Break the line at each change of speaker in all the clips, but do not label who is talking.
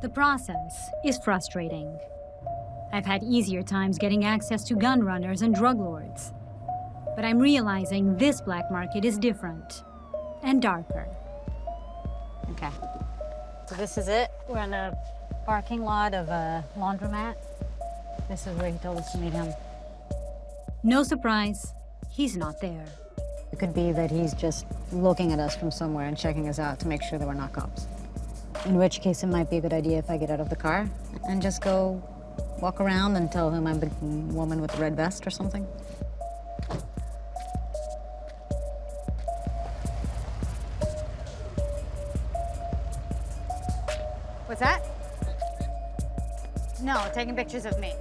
The process is frustrating. I've had easier times getting access to gun runners and drug lords. But I'm realizing this black market is different and darker. Okay, so this is it. We're in a parking lot of a laundromat. This is where he told us to meet him. No surprise, he's not there. It could be that he's just looking at us from somewhere and checking us out to make sure that we're not cops. In which case, it might be a good idea if I get out of the car and just go walk around and tell him I'm the woman with the red vest or something. What's that? No, taking pictures of me.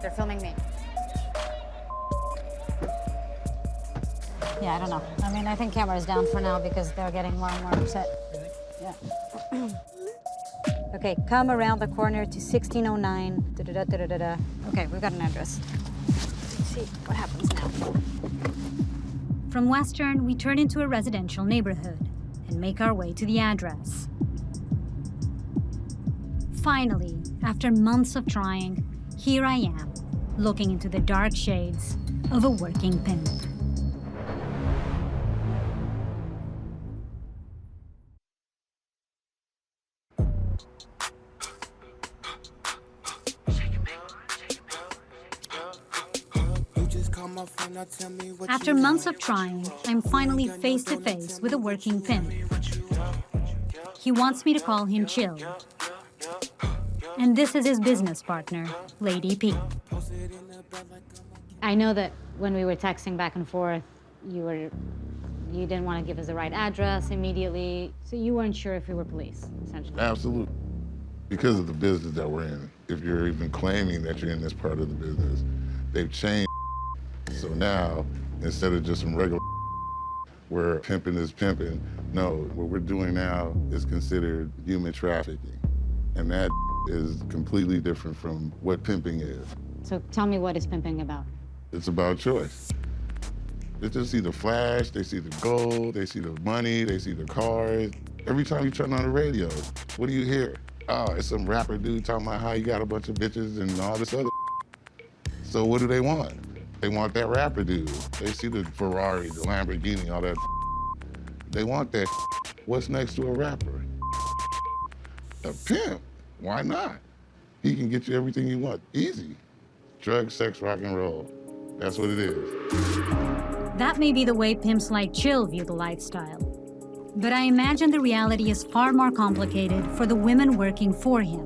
They're filming me. Yeah, I don't know. I mean, I think camera's down for now because they're getting more and more upset. Yeah. Okay, come around the corner to 1609. Da-da-da-da-da-da. Okay, we've got an address. Let's see what happens now. From Western, we turn into a residential neighborhood and make our way to the address. Finally, after months of trying, here I am, looking into the dark shades of a working pimp. After months of trying, I'm finally face to face with a working pimp. He wants me to call him Chill. And this is his business partner, Lady P. I know that when we were texting back and forth, you didn't want to give us the right address immediately, so you weren't sure if we were police, essentially.
Absolutely. Because of the business that we're in, if you're even claiming that you're in this part of the business, they've changed. So now, instead of just some regular where pimping is pimping, no, what we're doing now is considered human trafficking. And that is completely different from what pimping is.
So tell me, what is pimping about?
It's about choice. They just see the flash, they see the gold, they see the money, they see the cars. Every time you turn on the radio, what do you hear? Oh, it's some rapper dude talking about how he got a bunch of bitches and all this other. So what do they want? They want that rapper dude. They see the Ferrari, the Lamborghini, all that. They want that. What's next to a rapper? A pimp. Why not? He can get you everything you want, easy. Drugs, sex, rock and roll. That's what it is.
That may be the way pimps like Chill view the lifestyle. But I imagine the reality is far more complicated for the women working for him.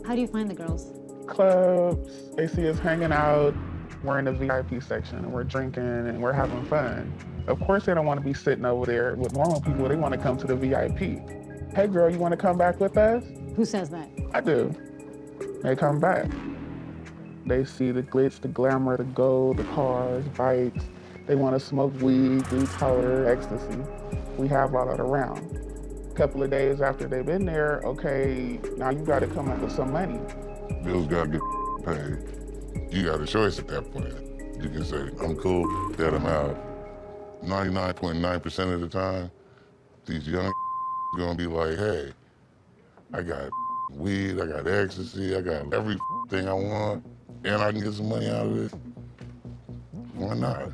How do you find the girls?
Clubs, they see us hanging out. We're in the VIP section and we're drinking and we're having fun. Of course they don't want to be sitting over there with normal people. They want to come to the VIP. Hey girl, you want to come back with us?
Who says that?
I do. They come back. They see the glitz, the glamour, the gold, the cars, bikes. They want to smoke weed, do powder, ecstasy. We have all that around. A couple of days after they've been there, okay, now you got to come up with some money.
Bills got to get paid. You got a choice at that point. You can say, I'm cool, that I'm out. 99.9% of the time, these young gonna be like, hey, I got weed, I got ecstasy, I got everything I want, and I can get some money out of it. Why not?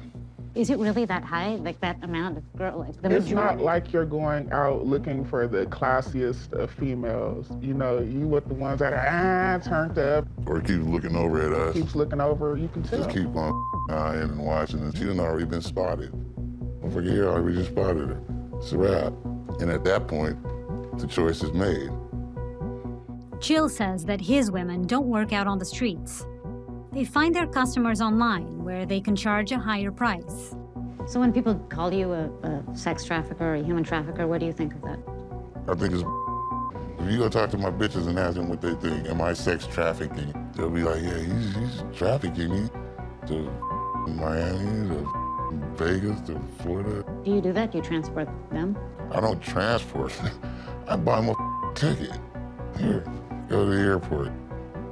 Is it really that high, like that amount of girl? Like the
It's not like you're going out looking for the classiest of females. You know, you with the ones that are turned up.
Or keeps looking over at us.
Keeps looking over, you can tell.
Just keep on eyeing and watching, and she done already been spotted. Don't forget, you already just spotted her. It's a wrap. And at that point, the choice is made.
Chill says that his women don't work out on the streets. They find their customers online where they can charge a higher price. So when people call you a sex trafficker or a human trafficker, what do you think of that?
I think it's if you go talk to my bitches and ask them what they think, am I sex trafficking? They'll be like, yeah, he's trafficking me to Miami, to Vegas, to Florida.
Do you do that? Do you transport them?
I don't transport. I buy them a ticket. Here, go to the airport,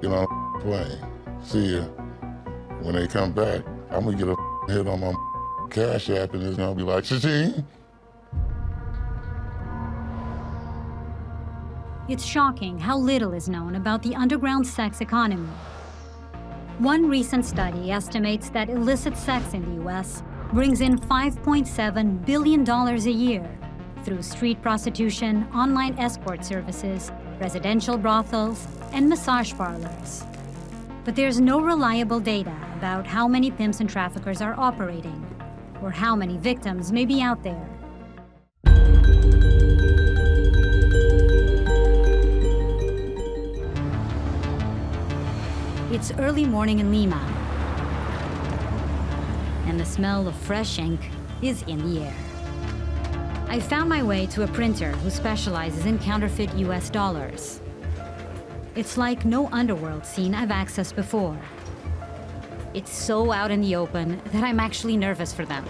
get on a plane. See ya. When they come back, I'm gonna get a hit on my Cash App and it's gonna be like, cha-ching.
It's shocking how little is known about the underground sex economy. One recent study estimates that illicit sex in the US brings in $5.7 billion a year through street prostitution, online escort services, residential brothels, and massage parlors. But there's no reliable data about how many pimps and traffickers are operating, or how many victims may be out there. It's early morning in Lima, and the smell of fresh ink is in the air. I found my way to a printer who specializes in counterfeit US dollars. It's like no underworld scene I've accessed before. It's so out in the open that I'm actually nervous for them.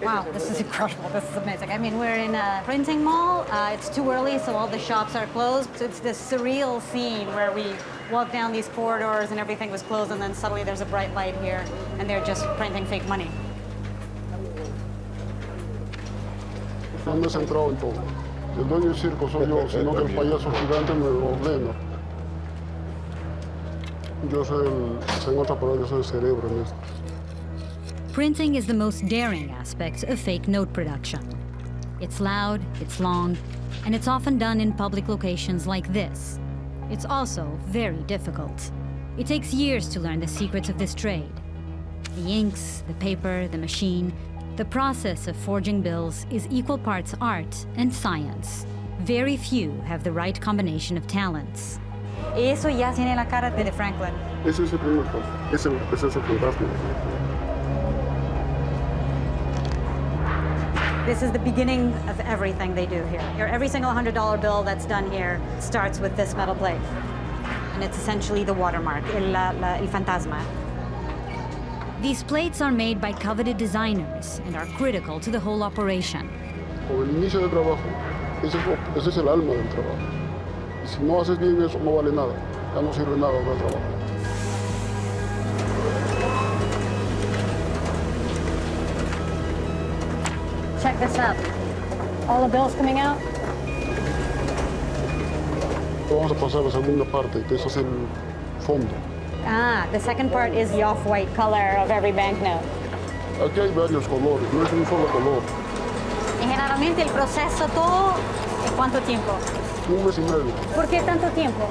Wow, this is incredible. This is amazing. I mean, we're in a printing mall. It's too early, so all the shops are closed. It's this surreal scene where we walk down these corridors and everything was closed, and then suddenly there's a bright light here, and they're just printing fake money.
No me he centrado en todo. El dueño del circo soy yo, sino que el payaso gigante me lo ordena. Yo soy en otra palabra, yo soy el cerebro en esto.
Printing is the most daring aspect of fake note production. It's loud, it's long, and it's often done in public locations like this. It's also very difficult. It takes years to learn the secrets of this trade. The inks, the paper, the machine. The process of forging bills is equal parts art and science. Very few have the right combination of talents. Eso ya tiene la cara de Franklin.
Ese es el primer paso. Ese es el fantasma.
This is the beginning of everything they do here. Every single $100 bill that's done here starts with this metal plate. And it's essentially the watermark, el fantasma. These plates are made by coveted designers and are critical to the whole operation.
Con el inicio del trabajo, ese es el alma del trabajo. Y si no haces bien eso, no vale nada. Ya no sirve nada del trabajo.
Check this out. All the bills coming out?
Vamos a pasar a la segunda parte, que eso es el fondo.
Ah, the second part is the off-white color of every banknote.
Aquí hay varios colores, no es un solo color.
Y generalmente el proceso todo, ¿cuánto tiempo?
Un mes y medio.
¿Por qué tanto tiempo?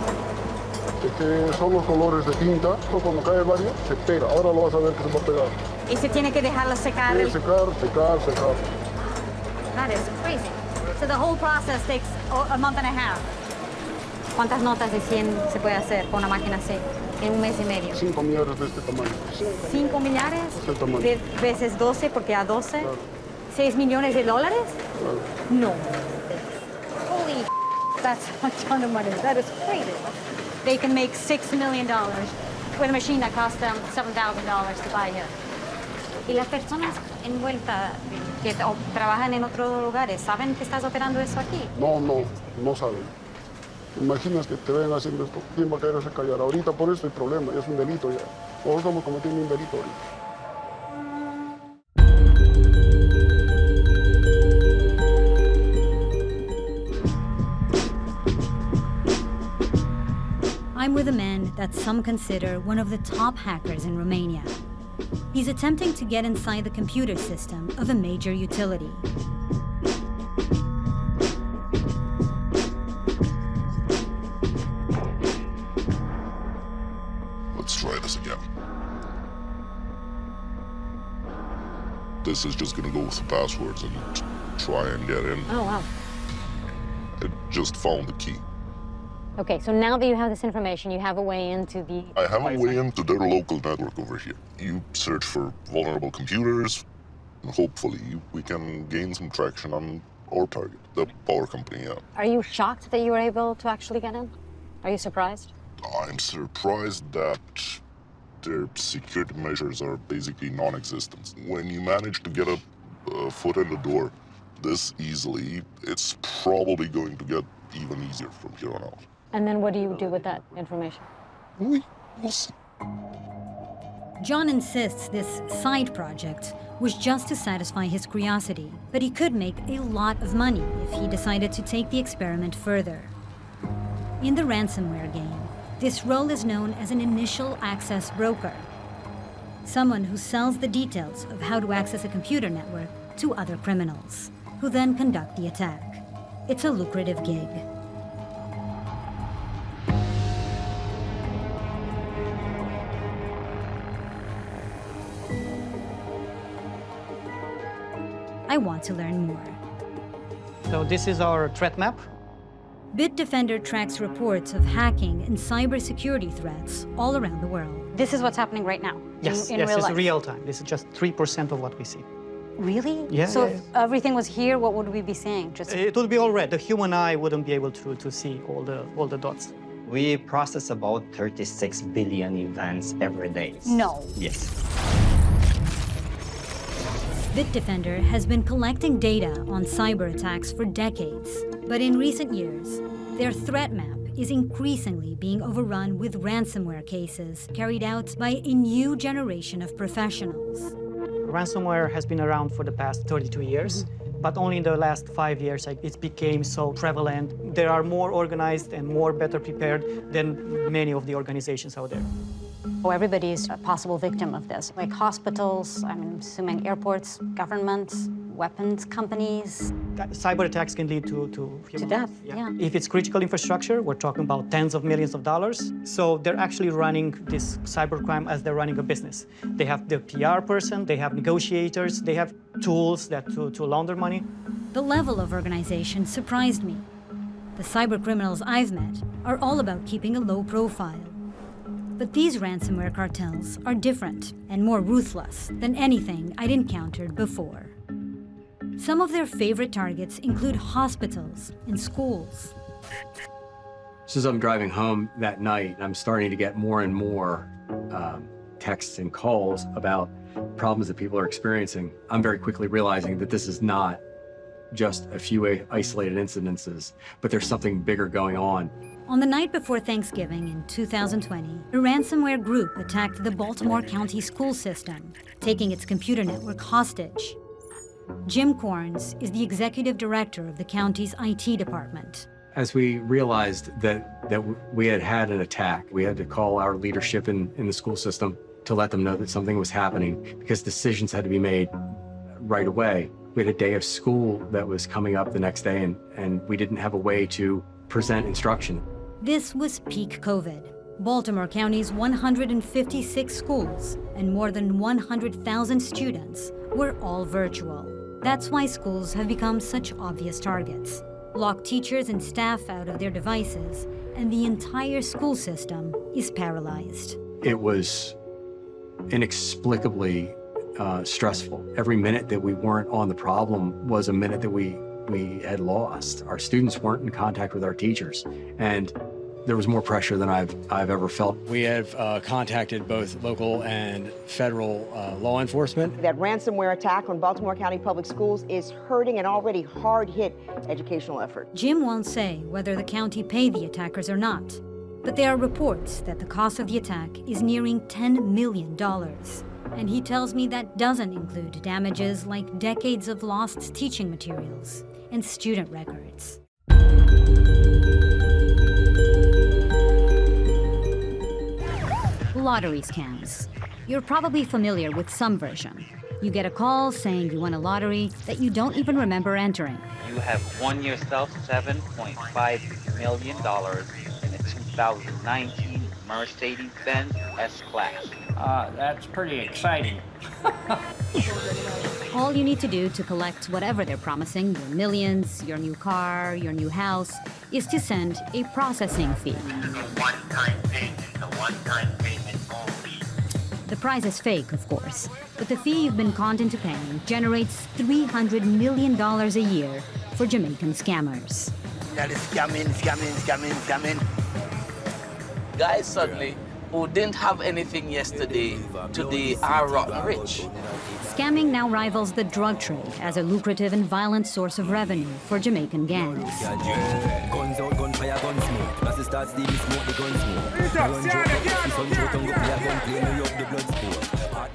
Es que son los colores de tinta, cuando cae varios, se pega. Ahora lo vas a ver que se va a pegar.
Y se tiene que dejarlo secar.
Tiene que secar, secar, secar.
That is crazy. So the whole process takes a month and a half. ¿Cuántas notas de 100 se puede hacer con una máquina así en un mes y medio?
5 millares de este tamaño.
5 millares
Este tamaño.
veces 12, porque a 12,
Claro.
6 millones de dólares?
Claro.
No. Holy that's a ton of money. That is crazy. They can make $6 million with a machine that cost them $7,000 to buy here. ¿Y las personas envueltas que trabajan en otros lugares saben que estás operando eso aquí?
No saben. Imaginas que te ven haciendo esto, ¿quién va a quererse callar? Ahorita por eso hay problema, ya es un delito ya. Nosotros estamos cometiendo un delito ahorita.
I'm with a man that some consider one of the top hackers in Romania. He's attempting to get inside the computer system of a major utility.
Let's try this again. This is just gonna go with the passwords and try and get in.
Oh, wow.
I just found the key.
Okay, so now that you have this information, you have a way into the...
I have a way into their local network over here. You search for vulnerable computers, and hopefully we can gain some traction on our target, the power company, yeah.
Are you shocked that you were able to actually get in? Are you surprised?
I'm surprised that their security measures are basically non-existent. When you manage to get a foot in the door this easily, it's probably going to get even easier from here on out.
And then what do you do with that information?
We'll see.
John insists this side project was just to satisfy his curiosity, but he could make a lot of money if he decided to take the experiment further. In the ransomware game, this role is known as an initial access broker, someone who sells the details of how to access a computer network to other criminals, who then conduct the attack. It's a lucrative gig. I want to learn more.
So this is our threat map.
Bitdefender tracks reports of hacking and cybersecurity threats all around the world.
This is what's happening right now.
Yes,
in
yes,
real
it's
life.
real time. This is just 3% of what we see.
Really?
Yeah,
So
yeah,
if everything was here, what would we be seeing? Just
It would be all red. The human eye wouldn't be able to see all the dots.
We process about 36 billion events every day.
no.
Yes.
Bitdefender has been collecting data on cyber attacks for decades, but in recent years, their threat map is increasingly being overrun with ransomware cases carried out by a new generation of professionals.
Ransomware has been around for the past 32 years, but only in the last 5 years it became so prevalent. There are more organized and more better prepared than many of the organizations out there.
Everybody is a possible victim of this, like hospitals, I'm assuming airports, governments, weapons companies.
Cyber attacks can lead to human
death,
life.
yeah.
If it's critical infrastructure, we're talking about tens of millions of dollars. So they're actually running this cybercrime as they're running a business. They have the PR person, they have negotiators, they have tools to launder money.
The level of organization surprised me. The cyber criminals I've met are all about keeping a low profile. But these ransomware cartels are different and more ruthless than anything I'd encountered before. Some of their favorite targets include hospitals and schools.
So as I'm driving home that night, I'm starting to get more and more texts and calls about problems that people are experiencing. I'm very quickly realizing that this is not just a few isolated incidences, but there's something bigger going on.
On the night before Thanksgiving in 2020, a ransomware group attacked the Baltimore County school system, taking its computer network hostage. Jim Corns is the executive director of the county's IT department.
As we realized that we had an attack, we had to call our leadership in the school system to let them know that something was happening because decisions had to be made right away. We had a day of school that was coming up the next day, and we didn't have a way to present instruction.
This was peak COVID. Baltimore County's 156 schools and more than 100,000 students were all virtual. That's why schools have become such obvious targets. Lock teachers and staff out of their devices, and the entire school system is paralyzed.
It was inexplicably stressful. Every minute that we weren't on the problem was a minute that we had lost. Our students weren't in contact with our teachers, and there was more pressure than I've ever felt. We have contacted both local and federal law enforcement.
That ransomware attack on Baltimore County Public Schools is hurting an already hard-hit educational effort.
Jim won't say whether the county paid the attackers or not, but there are reports that the cost of the attack is nearing $10 million. And he tells me that doesn't include damages like decades of lost teaching materials and student records. Lottery scams. You're probably familiar with some version. You get a call saying you won a lottery that you don't even remember entering.
You have won yourself $7.5 million in a 2019 Mercedes-Benz S-Class.
That's pretty exciting.
All you need to do to collect whatever they're promising, your millions, your new car, your new house, is to send a processing fee.
One-time payment only.
The prize is fake, of course, but the fee you've been conned into paying generates $300 million a year for Jamaican scammers.
That is scamming.
Guys suddenly
who didn't have anything yesterday, today are rotten rich.
Scamming now rivals the drug trade as a lucrative and violent source of revenue for Jamaican gangs.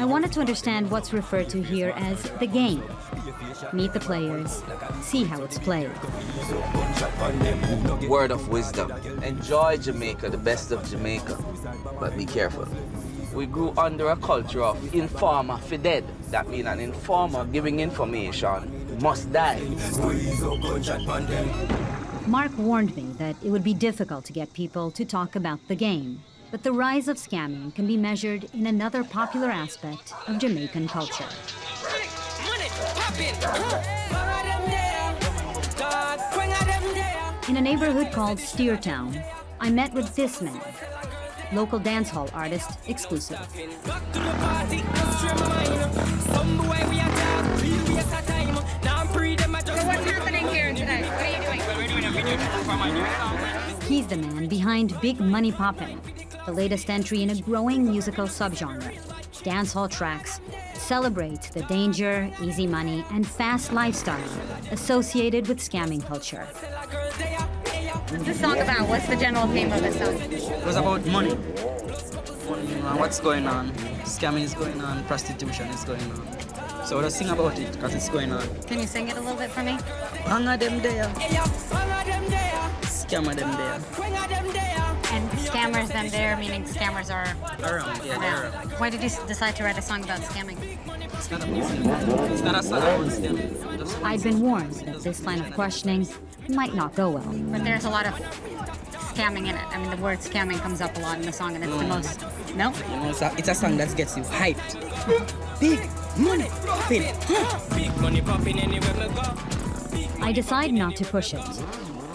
I wanted to understand what's referred to here as the game. Meet the players, see how it's played.
Word of wisdom. Enjoy Jamaica, the best of Jamaica, but be careful. We grew under a culture of informer for dead. That means an informer giving information must die.
Mark warned me that it would be difficult to get people to talk about the game, but the rise of scamming can be measured in another popular aspect of Jamaican culture. In a neighborhood called Steertown, I met with this man, local dancehall artist exclusive.
So what's happening here today? What are you doing? We're doing a video for my new song.
He's the man behind Big Money Poppin', the latest entry in a growing musical subgenre. Dancehall tracks celebrate the danger, easy money, and fast lifestyle associated with scamming culture.
What's the song about? What's the general theme of the song?
It was about money. What's going on? Scamming is going on, prostitution is going on. So let's sing about it because it's going on.
Can you sing it a little bit for me?
Hang of them there. Scammer them there.
And scammers them there, meaning scammers are
around. Yeah, they're around.
Why did you decide to write a song about scamming?
It's not a song about scamming.
I'd been warned that this line of questioning might not go well.
But there's a lot of scamming in it. I mean, the word scamming comes up a lot in the song, and it's the most... No?
It's a song that gets you hyped. Big money popping. Big money popping anywhere we go.
I decide not to push it.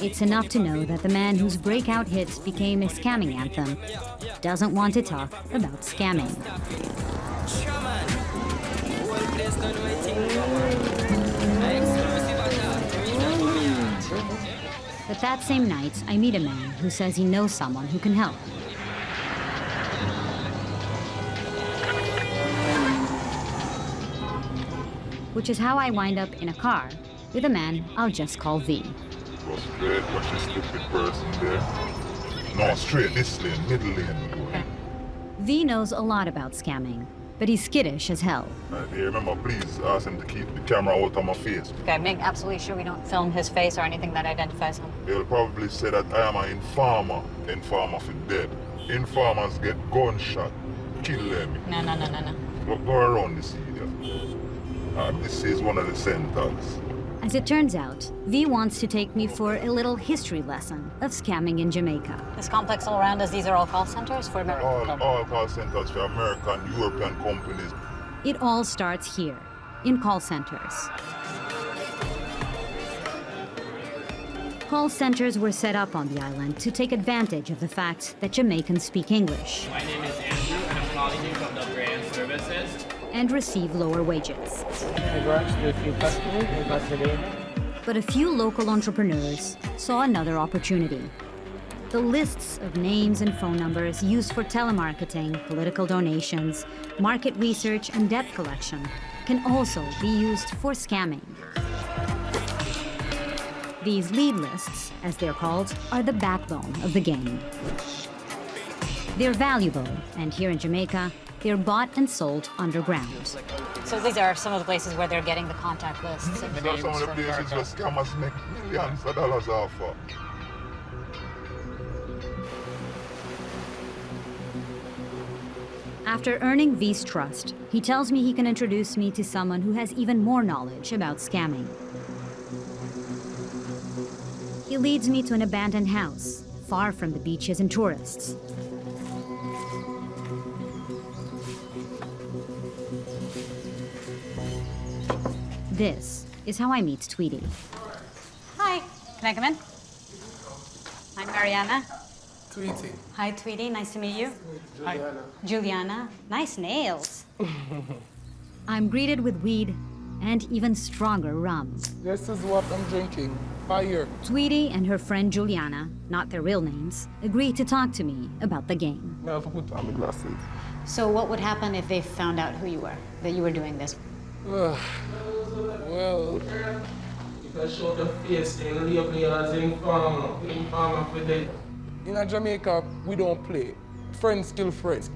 It's enough to know that the man whose breakout hits became a scamming anthem doesn't want to talk about scamming. But that same night, I meet a man who says he knows someone who can help. Which is how I wind up in a car with a man I'll just call V.
Go straight, watch the stupid person there. No, straight, this lane, middle lane.
V knows a lot about scamming, but he's skittish as hell.
Hey, remember, please ask him to keep the camera out of my face.
Okay, make absolutely sure we don't film his face or anything that identifies him.
He'll probably say that I am an informer for dead. Informers get gunshot, kill them.
No.
Go around this area. This is one of the centers.
As it turns out, V wants to take me for a little history lesson of scamming in Jamaica.
This complex all around us, these are all call centers for American
All call centers for American, European companies.
It all starts here, in call centers. Call centers were set up on the island to take advantage of the fact that Jamaicans speak English.
My name is Andrew, and I'm calling you from the brand services.
And receive lower wages. But a few local entrepreneurs saw another opportunity. The lists of names and phone numbers used for telemarketing, political donations, market research, and debt collection can also be used for scamming. These lead lists, as they're called, are the backbone of the game. They're valuable, and here in Jamaica, they're bought and sold underground.
So these are some of the places where they're getting the contact lists.
These are some of the places where scammers make millions of dollars off of.
After earning V's trust, he tells me he can introduce me to someone who has even more knowledge about scamming. He leads me to an abandoned house, far from the beaches and tourists. This is how I meet Tweety.
Hi, can I come in? I'm Mariana.
Tweety.
Hi, Tweety, nice to meet you.
Juliana.
Hi. Juliana, nice nails.
I'm greeted with weed and even stronger rum.
This is what I'm drinking. Fire.
Tweety and her friend Juliana, not their real names, agreed to talk to me about the game.
Now if I put on the glasses.
So what would happen if they found out who you were, that you were doing this?
Well, in Jamaica, we don't play. Friends kill friends.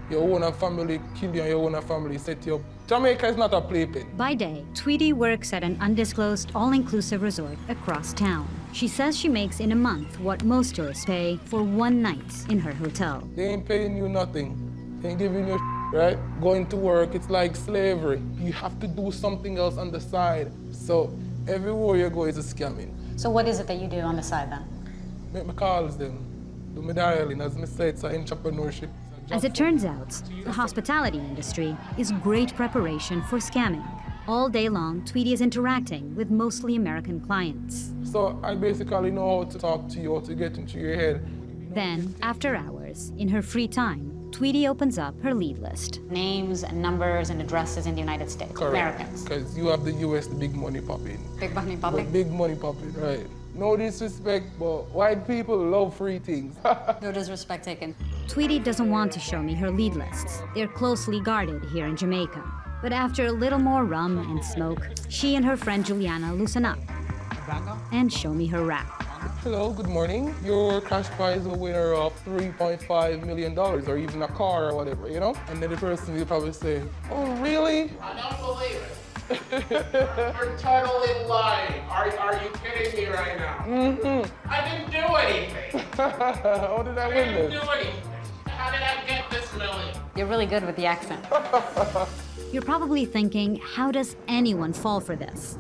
Your own family kill you and your own family set you up. Jamaica is not a playpen.
By day, Tweety works at an undisclosed all-inclusive resort across town. She says she makes in a month what most tourists pay for one night in her hotel.
They ain't paying you nothing. They ain't giving you right? Going to work, it's like slavery. You have to do something else on the side. So everywhere you go is a scamming.
So what is it that you do on the side then?
Make my calls them. Do my dialing. As I said, it's an entrepreneurship.
As it turns out, the hospitality industry is great preparation for scamming. All day long, Tweety is interacting with mostly American clients.
So I basically know how to talk to you, how to get into your head.
Then, after hours, in her free time, Tweety opens up her lead list.
Names and numbers and addresses in the United States.
Correct.
Americans.
Because you have the US, the big money popping.
Big money public?
The big money popping, right. No disrespect, but white people love free things.
No disrespect taken.
Tweety doesn't want to show me her lead lists. They're closely guarded here in Jamaica. But after a little more rum and smoke, she and her friend Juliana loosen up and show me her rap.
Hello, good morning. Your cash prize is a winner of $3.5 million or even a car or whatever, you know? And then the person will probably say, oh, really?
I don't believe it. You're totally lying. Are you kidding me right now?
Mm-hmm.
I didn't do anything.
How did I win
I didn't
this?
do anything. How did I get this million?
You're really good with the accent.
You're probably thinking, how does anyone fall for this?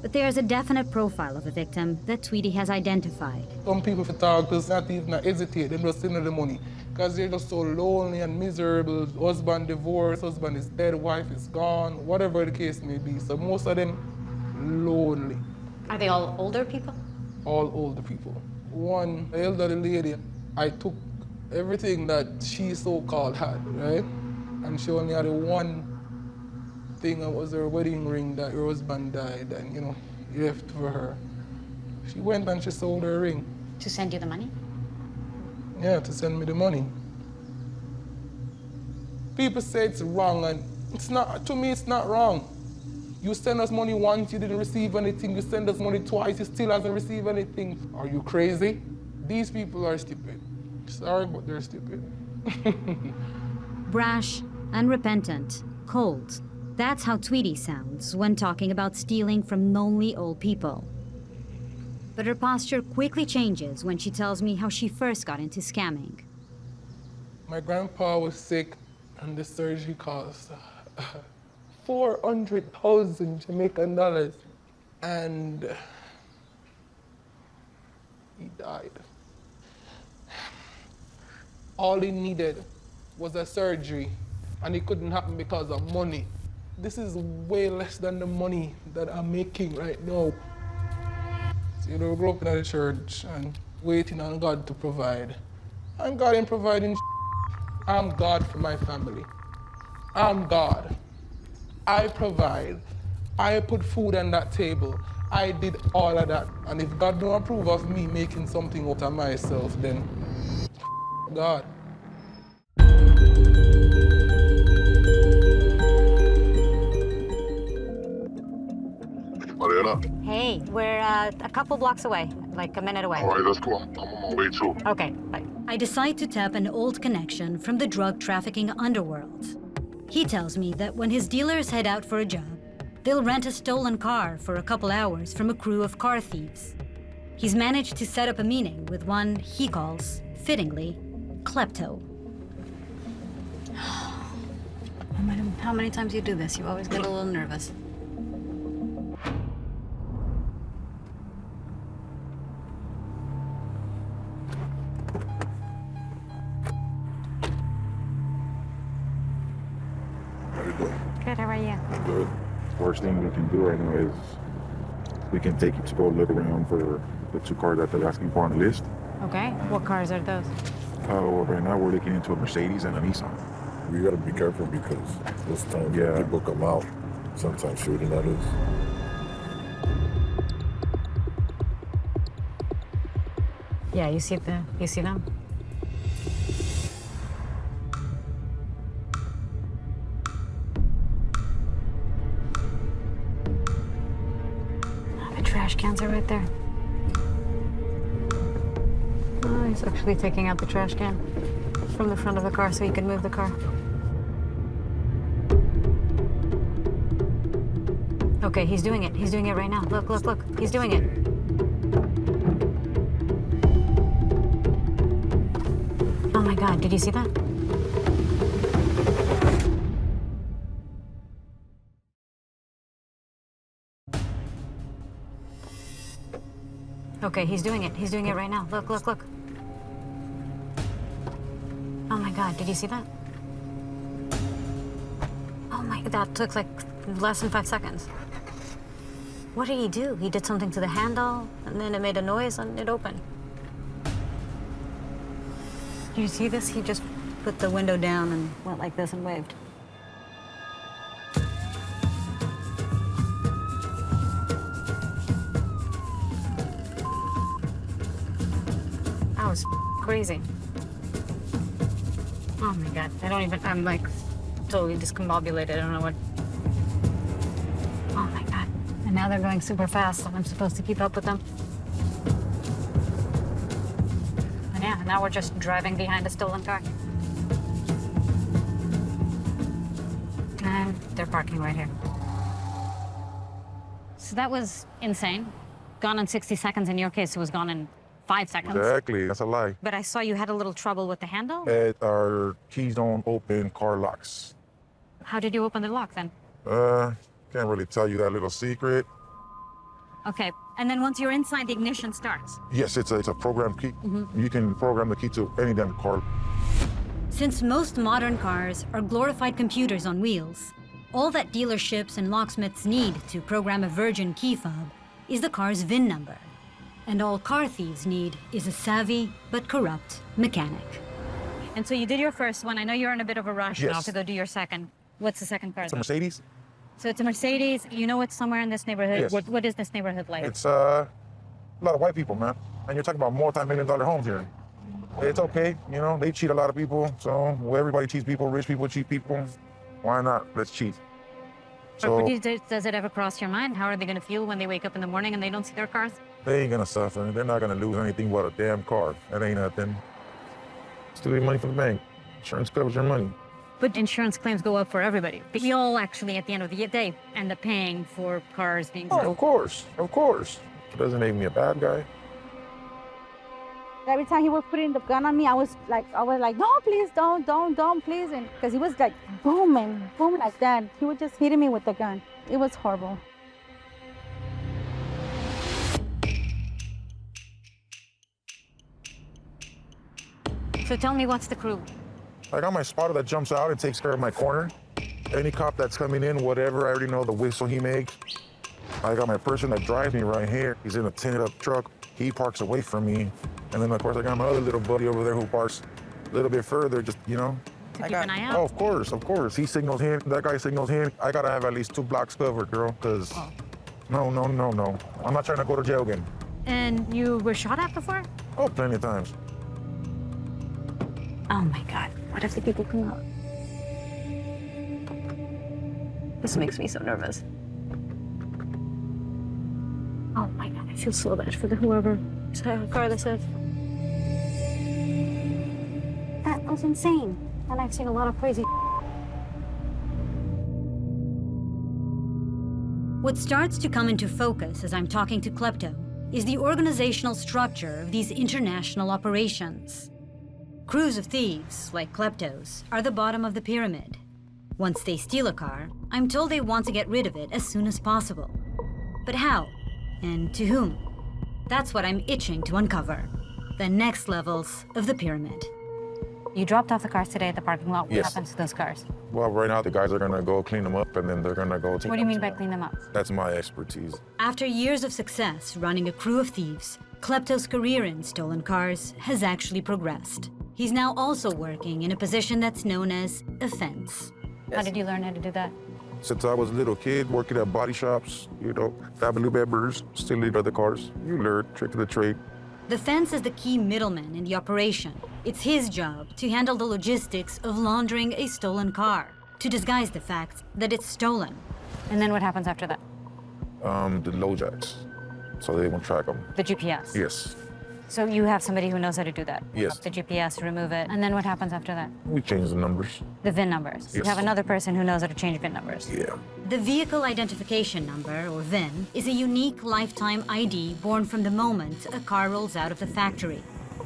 But there's a definite profile of a victim that Tweety has identified.
Some people for talk does not even hesitate, they just send the money. Because they're just so lonely and miserable. Husband divorced, husband is dead, wife is gone, whatever the case may be. So most of them lonely.
Are they all older people?
All older people. One elderly lady, I took everything that she so-called had, right? And she only had one thing, that was her wedding ring that her husband died and, you know, left for her. She went and she sold her ring.
To send you the money?
Yeah, to send me the money. People say it's wrong, and it's not, to me, it's not wrong. You send us money once, you didn't receive anything. You send us money twice, you still hasn't received anything. Are you crazy? These people are stupid. Sorry, but they're stupid.
Brash, unrepentant, cold. That's how Tweety sounds when talking about stealing from lonely old people. But her posture quickly changes when she tells me how she first got into scamming.
My grandpa was sick, and the surgery cost 400,000 Jamaican dollars, and he died. All he needed was a surgery, and it couldn't happen because of money. This is way less than the money that I'm making right now. So, you know, I grew up in a church and waiting on God to provide. And God ain't providing. I'm God for my family. I'm God. I provide. I put food on that table. I did all of that. And if God don't approve of me making something out of myself, then God.
Mariana.
Hey, we're a couple blocks away, like a minute away.
All right, let's go. I'm on my way too.
Okay, bye.
I decide to tap an old connection from the drug trafficking underworld. He tells me that when his dealers head out for a job, they'll rent a stolen car for a couple hours from a crew of car thieves. He's managed to set up a meeting with one he calls, fittingly, Klepto.
How many times you do this? You always get a little nervous.
How you doing?
Good, how are you?
Good.
Worst thing we can do right now is we can take you to go look around for the two cars that they're asking for on the list.
Okay, what cars are those?
Right now we're looking into a Mercedes and a Nissan.
We gotta be careful because this time people come out
sometimes shooting others.
Yeah, you see them? The trash cans are right there. Oh, he's actually taking out the trash can from the front of the car so he can move the car. Okay, he's doing it. He's doing it right now. Look, look, look. He's doing it. Oh my God, did you see that? Okay, he's doing it. He's doing it right now. Look, look, look. Oh my God, did you see that? Oh my, that took like less than 5 seconds. What did he do? He did something to the handle, and then it made a noise and it opened. Do you see this? He just put the window down and went like this and waved. That was crazy. Oh my God, I'm like totally discombobulated. I don't know what. Oh my God. And now they're going super fast and I'm supposed to keep up with them. And yeah, now we're just driving behind a stolen car. And they're parking right here. So that was insane. Gone in 60 seconds. In your case, it was gone in 5 seconds.
Exactly, that's a lie.
But I saw you had a little trouble with the handle.
Our keys don't open car locks.
How did you open the lock then?
Can't really tell you that little secret.
Okay, and then once you're inside, the ignition starts.
Yes, it's a program key. You can program the key to any damn car.
Since most modern cars are glorified computers on wheels, all that dealerships and locksmiths need to program a virgin key fob is the car's VIN number. And all car thieves need is a savvy but corrupt mechanic. And so you did your first one. I know you're in a bit of a rush now to go do your second. What's the second car?
It's a Mercedes.
So it's a Mercedes. You know it's somewhere in this neighborhood.
Yes.
What is this neighborhood like?
It's a lot of white people, man. And you're talking about multi-million-dollar homes here. It's okay, you know, they cheat a lot of people. So everybody cheats people, rich people cheat people. Why not? Let's cheat. So
Does it ever cross your mind? How are they going to feel when they wake up in the morning and they don't see their cars?
they ain't gonna suffer. They're not gonna lose anything but a damn car. That ain't nothing. Still get money from the bank. Insurance covers your money.
But insurance claims go up for everybody. We all actually, at the end of the day, end up paying for cars being
Oh, of course, of course. It doesn't make me a bad guy.
Every time he was putting the gun on me, I was like, no, please, don't, please. And because he was like, boom like that. He was just hitting me with the gun. It was horrible.
So tell me, what's the crew?
I got my spotter that jumps out and takes care of my corner. Any cop that's coming in, whatever, I already know the whistle he makes. I got my person that drives me right here. He's in a tinted up truck. He parks away from me. And then, of course, I got my other little buddy over there who parks a little bit further, just, you know.
To keep an eye out?
Oh, of course. He signals him, that guy signals him. I gotta have at least 2 blocks covered, girl, because no. I'm not trying to go to jail again.
And you were shot at before?
Oh, plenty of times.
Oh my God, what if the people come out? This makes me so nervous. Oh my God, I feel so bad for whoever car this is. That was insane. And I've seen a lot of crazy. What starts to come into focus as I'm talking to Klepto is the organizational structure of these international operations. Crews of thieves, like kleptos, are the bottom of the pyramid. Once they steal a car, I'm told they want to get rid of it as soon as possible. But how? And to whom? That's what I'm itching to uncover. The next levels of the pyramid. You dropped off the cars today at the parking lot. What
Yes.
happens to those cars?
Well, right now, the guys are gonna go clean them up, and then they're gonna go...
What do you mean by clean them up?
That's my expertise.
After years of success running a crew of thieves, Klepto's career in stolen cars has actually progressed. He's now also working in a position that's known as a fence.
How did you learn how to do that?
Since I was a little kid working at body shops, you know, family members, stealing other cars, you learn trick of the trade.
The fence is the key middleman in the operation. It's his job to handle the logistics of laundering a stolen car, to disguise the fact that it's stolen.
And then what happens after that?
The low jacks, so they won't track them.
The GPS?
Yes.
So you have somebody who knows how to do that?
Yes.
The GPS, remove it, and then what happens after that?
We change the numbers.
The VIN numbers?
Yes.
You have another person who knows how to change VIN numbers?
Yeah.
The vehicle identification number, or VIN, is a unique lifetime ID born from the moment a car rolls out of the factory.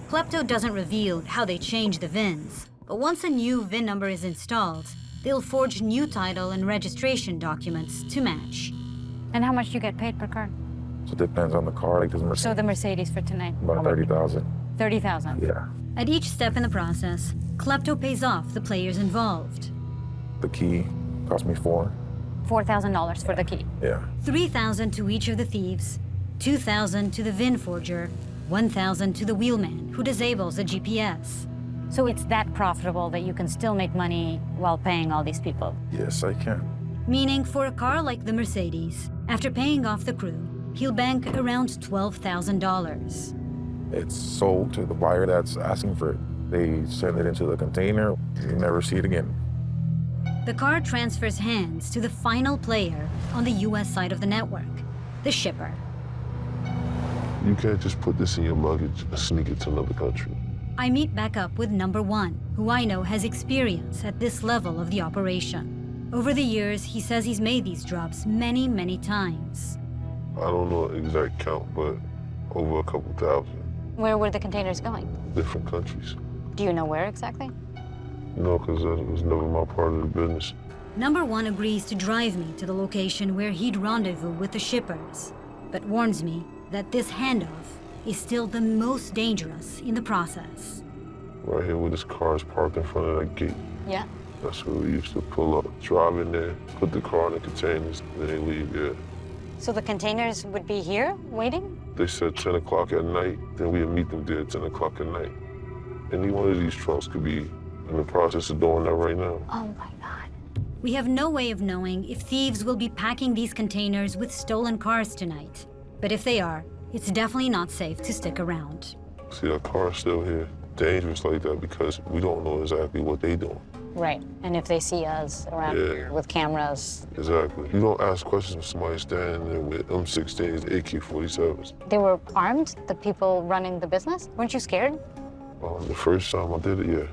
Klepto doesn't reveal how they change the VINs, but once a new VIN number is installed, they'll forge new title and registration documents to match.
And how much do you get paid per car?
So it depends on the car, like this Mercedes.
So the Mercedes for tonight?
About 30,000.
30,000?
Yeah.
At each step in the process, Klepto pays off the players involved.
The key cost me
$4,000 for the key?
Yeah.
$3,000 to each of the thieves, $2,000 to the VIN forger, $1,000 to the wheelman who disables the GPS.
So it's that profitable that you can still make money while paying all these people?
Yes, I can.
Meaning for a car like the Mercedes, after paying off the crew, he'll bank around $12,000.
It's sold to the buyer that's asking for it. They send it into the container. You never see it again.
The car transfers hands to the final player on the US side of the network, the shipper.
You can't just put this in your luggage and sneak it to another country.
I meet back up with number one, who I know has experience at this level of the operation. Over the years, he says he's made these drops many, many times.
I don't know the exact count, but over a couple thousand.
Where were the containers going?
Different countries.
Do you know where exactly?
No, because that was never my part of the business.
Number one agrees to drive me to the location where he'd rendezvous with the shippers, but warns me that this handoff is still the most dangerous in the process.
Right here where this car is parked in front of that gate.
Yeah.
That's where we used to pull up, drive in there, put the car in the containers, then they leave, yeah.
So the containers would be here, waiting?
They said 10 o'clock at night, then we'd meet them there at 10 o'clock at night. Any one of these trucks could be in the process of doing that right now.
Oh my God.
We have no way of knowing if thieves will be packing these containers with stolen cars tonight. But if they are, it's definitely not safe to stick around.
See, that car's still here. Dangerous like that because we don't know exactly what they doing.
Right, and if they see us around here with cameras.
Exactly. You don't ask questions when somebody's standing there with M16s, AK-47s.
They were armed, the people running the business? Weren't you scared?
The first time I did it, yeah.